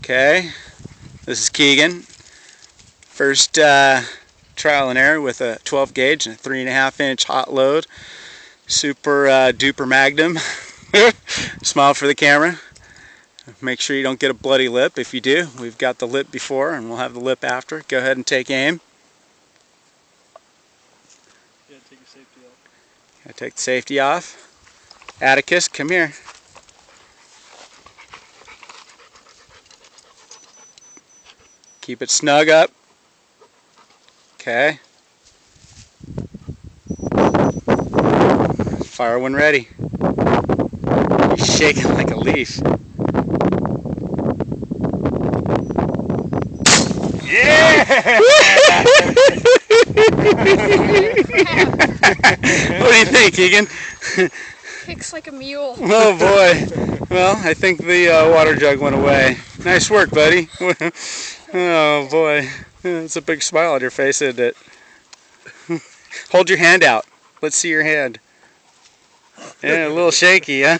Okay, this is Keegan. First trial and error with a 12 gauge and a 3.5 inch hot load. Super duper Magnum. Smile for the camera. Make sure you don't get a bloody lip. If you do, we've got the lip before and we'll have the lip after. Go ahead and take aim. Yeah, take your safety off. Gotta take the safety off. Atticus, come here. Keep it snug up. Okay. Fire when ready. He's shaking like a leaf. Yeah! What do you think, Keegan? Kicks like a mule. Oh boy. Well, I think the water jug went away. Nice work, buddy. Oh boy. It's a big smile on your face, isn't it? Hold your hand out. Let's see your hand. Yeah, a little shaky, huh?